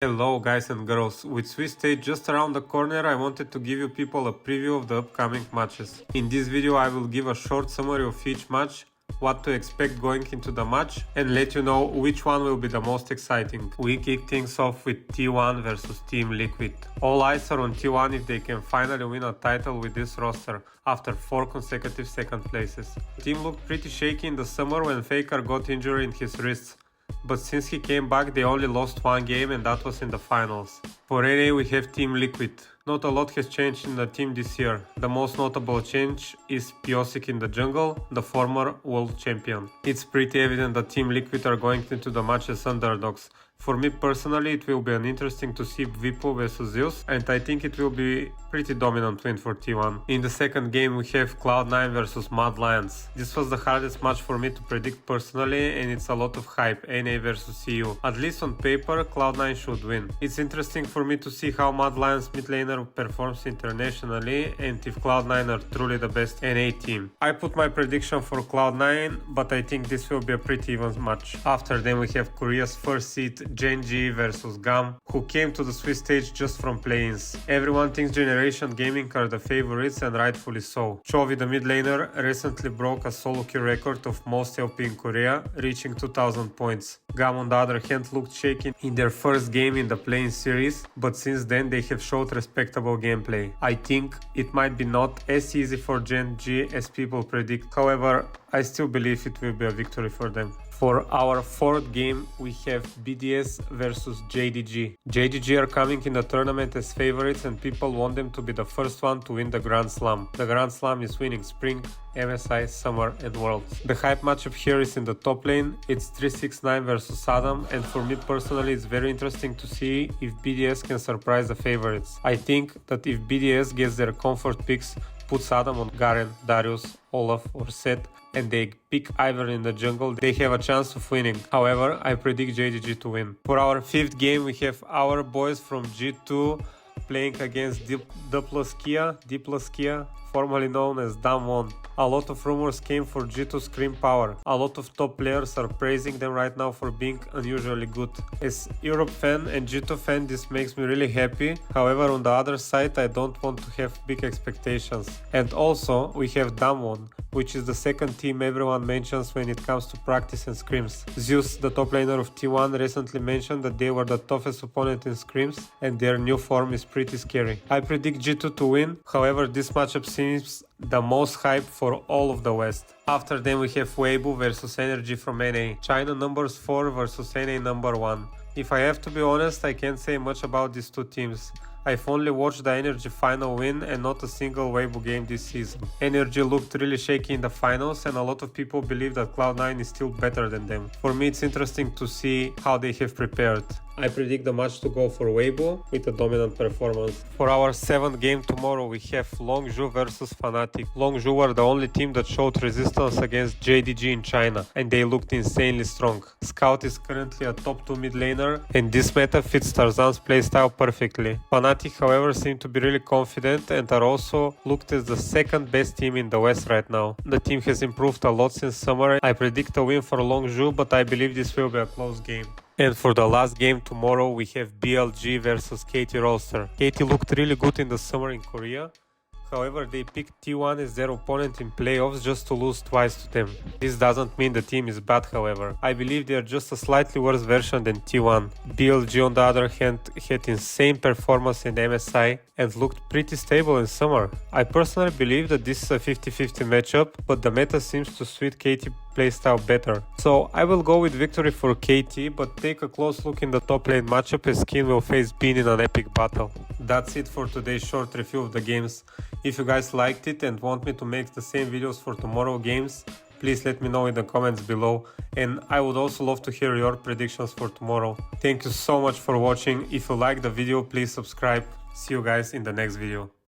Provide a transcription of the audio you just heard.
Hello guys and girls, with Swiss stage just around the corner I wanted to give you people a preview of the upcoming matches. In this video I will give a short summary of each match, what to expect going into the match and let you know which one will be the most exciting. We kick things off with T1 versus Team Liquid. All eyes are on T1 if they can finally win a title with this roster after 4 consecutive second places. The team looked pretty shaky in the summer when Faker got injured in his wrists. But since he came back they only lost one game and that was in the finals. For NA we have Team Liquid. Not a lot has changed in the team this year. The most notable change is Piosik in the jungle, the former world champion. It's pretty evident that Team Liquid are going into the match as underdogs. For me personally it will be interesting to see Weibo versus Zeus and I think it will be pretty dominant win for T1. In the second game we have Cloud9 versus Mad Lions. This was the hardest match for me to predict personally and it's a lot of hype, NA versus EU. At least on paper Cloud9 should win. It's interesting for me to see how Mad Lions mid laner performs internationally and if Cloud9 are truly the best NA team. I put my prediction for Cloud9 but I think this will be a pretty even match. After them we have Korea's first seed JDG versus GAM, who came to the Swiss stage just from play-ins. Everyone thinks Generation Gaming are the favorites and rightfully so. Chovy, the mid laner, recently broke a solo queue record of most LP in Korea, reaching 2000 points. GAM on the other hand looked shaky in their first game in the play-in series, but since then they have showed respectable gameplay. I think it might be not as easy for Gen G as people predict, however I still believe it will be a victory for them. For our fourth game, we have BDS versus JDG. JDG are coming in the tournament as favorites and people want them to be the first one to win the Grand Slam. The Grand Slam is winning Spring, MSI, Summer and Worlds. The hype matchup here is in the top lane. It's 369 versus Adam and for me personally it's very interesting to see if BDS can surprise the favorites. I think that if BDS gets their comfort picks, puts Adam on Garen, Darius, Olaf or Seth and they pick Ivern in the jungle, they have a chance of winning. However, I predict JDG to win. For our fifth game, we have our boys from G2 playing against DPlus Kia, formerly known as DAM1. A lot of rumors came for G2 Scream Power. A lot of top players are praising them right now for being unusually good. As Europe fan and G2 fan, this makes me really happy. However, on the other side, I don't want to have big expectations. And also, we have DAM1, which is the second team everyone mentions when it comes to practice and scrims. Zeus, the top laner of T1, recently mentioned that they were the toughest opponent in scrims and their new form is pretty scary. I predict G2 to win, however this matchup seems the most hype for all of the West. After them we have Weibo versus Energy from NA. China numbers 4 versus NA number 1. If I have to be honest, I can't say much about these two teams. I've only watched the Energy final win and not a single Weibo game this season. Energy looked really shaky in the finals and a lot of people believe that Cloud9 is still better than them. For me it's interesting to see how they have prepared. I predict the match to go for Weibo with a dominant performance. For our 7th game tomorrow we have Longzhu versus Fnatic. Longzhu were the only team that showed resistance against JDG in China and they looked insanely strong. Scout is currently a top 2 mid laner and this meta fits Tarzan's playstyle perfectly. Fnatic however seem to be really confident and are also looked as the second best team in the West right now. The team has improved a lot since summer. I predict a win for Longzhu but I believe this will be a close game. And for the last game tomorrow we have BLG versus KT Rolster. KT looked really good in the summer in Korea. However, they picked T1 as their opponent in playoffs just to lose twice to them. This doesn't mean the team is bad however. I believe they are just a slightly worse version than T1. BLG on the other hand had insane performance in MSI and looked pretty stable in summer. I personally believe that this is a 50-50 matchup, but the meta seems to suit KT playstyle better. So I will go with victory for KT, but take a close look in the top lane matchup as Skin will face Bean in an epic battle. That's it for today's short review of the games. If you guys liked it and want me to make the same videos for tomorrow games, please let me know in the comments below and I would also love to hear your predictions for tomorrow. Thank you so much for watching. If you liked the video, please subscribe. See you guys in the next video.